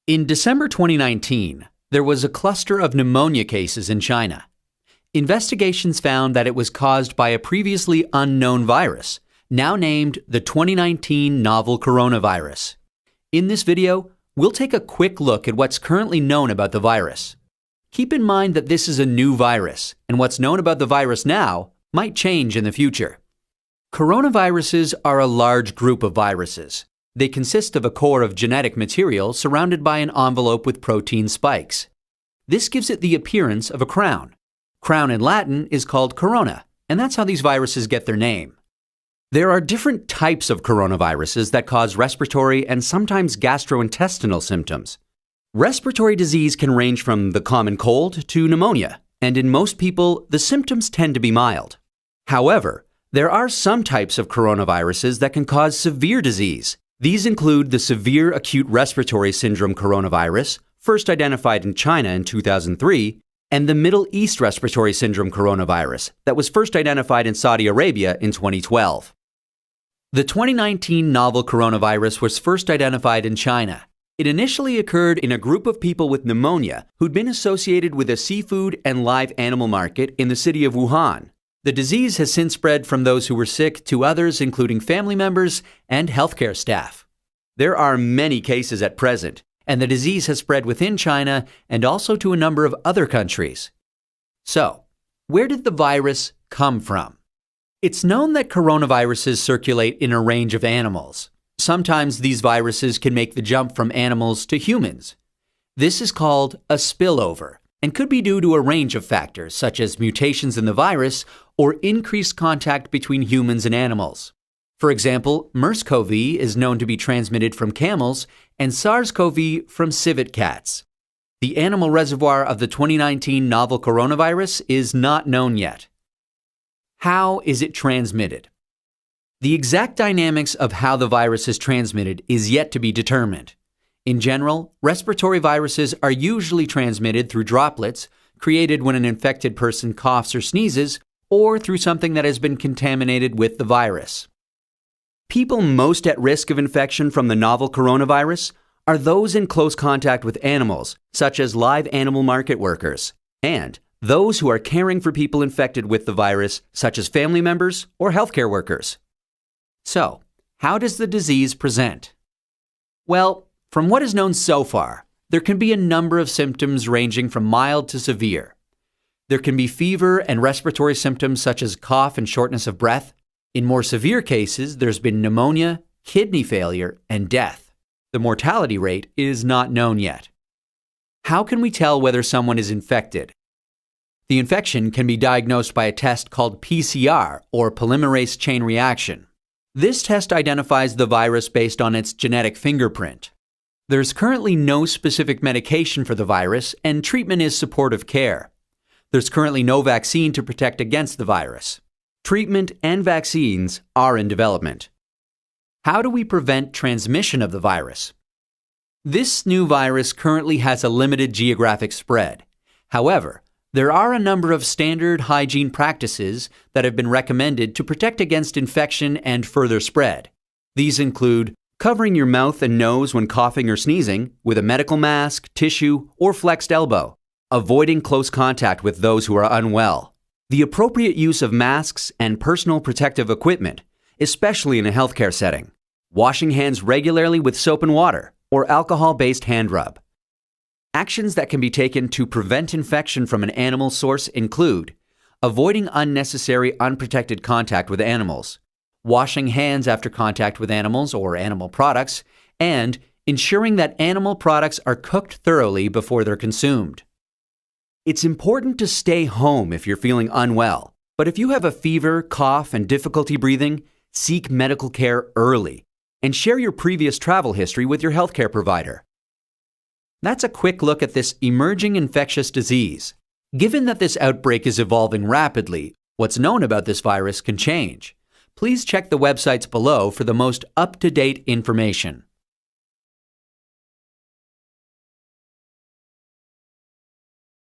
In December 2019, there was a cluster of pneumonia cases in China. Investigations found that it was caused by a previously unknown virus, now named the 2019 novel coronavirus. In this video, we'll take a quick look at what's currently known about the virus. Keep in mind that this is a new virus, and what's known about the virus now might change in the future. Coronaviruses are a large group of viruses. They consist of a core of genetic material surrounded by an envelope with protein spikes. This gives it the appearance of a crown. Crown in Latin is called corona, and that's how these viruses get their name. There are different types of coronaviruses that cause respiratory and sometimes gastrointestinal symptoms. Respiratory disease can range from the common cold to pneumonia, and in most people, the symptoms tend to be mild. However, there are some types of coronaviruses that can cause severe disease. These include the severe acute respiratory syndrome coronavirus, first identified in China in 2003, and the Middle East respiratory syndrome coronavirus that was first identified in Saudi Arabia in 2012. The 2019 novel coronavirus was first identified in China. It initially occurred in a group of people with pneumonia who'd been associated with a seafood and live animal market in the city of Wuhan. The disease has since spread from those who were sick to others, including family members and healthcare staff. There are many cases at present, and the disease has spread within China and also to a number of other countries. So, where did the virus come from? It's known that coronaviruses circulate in a range of animals. Sometimes these viruses can make the jump from animals to humans. This is called a spillover and could be due to a range of factors such as mutations in the virus or increased contact between humans and animals. For example, MERS-CoV is known to be transmitted from camels and SARS-CoV from civet cats. The animal reservoir of the 2019 novel coronavirus is not known yet. How is it transmitted? The exact dynamics of how the virus is transmitted is yet to be determined. In general, respiratory viruses are usually transmitted through droplets created when an infected person coughs or sneezes, or through something that has been contaminated with the virus. People most at risk of infection from the novel coronavirus are those in close contact with animals, such as live animal market workers, and those who are caring for people infected with the virus, such as family members or healthcare workers. So, how does the disease present? Well, from what is known so far, there can be a number of symptoms ranging from mild to severe. There can be fever and respiratory symptoms such as cough and shortness of breath. In more severe cases, there's been pneumonia, kidney failure, and death. The mortality rate is not known yet. How can we tell whether someone is infected? The infection can be diagnosed by a test called PCR, or polymerase chain reaction. This test identifies the virus based on its genetic fingerprint. There's currently no specific medication for the virus, and treatment is supportive care. There's currently no vaccine to protect against the virus. Treatment and vaccines are in development. How do we prevent transmission of the virus? This new virus currently has a limited geographic spread. However, there are a number of standard hygiene practices that have been recommended to protect against infection and further spread. These include covering your mouth and nose when coughing or sneezing with a medical mask, tissue, or flexed elbow. Avoiding close contact with those who are unwell. The appropriate use of masks and personal protective equipment, especially in a healthcare setting. Washing hands regularly with soap and water or alcohol-based hand rub. Actions that can be taken to prevent infection from an animal source include avoiding unnecessary unprotected contact with animals, washing hands after contact with animals or animal products, and ensuring that animal products are cooked thoroughly before they're consumed. It's important to stay home if you're feeling unwell, but if you have a fever, cough, and difficulty breathing, seek medical care early and share your previous travel history with your healthcare provider. That's a quick look at this emerging infectious disease. Given that this outbreak is evolving rapidly, what's known about this virus can change. Please check the websites below for the most up-to-date information.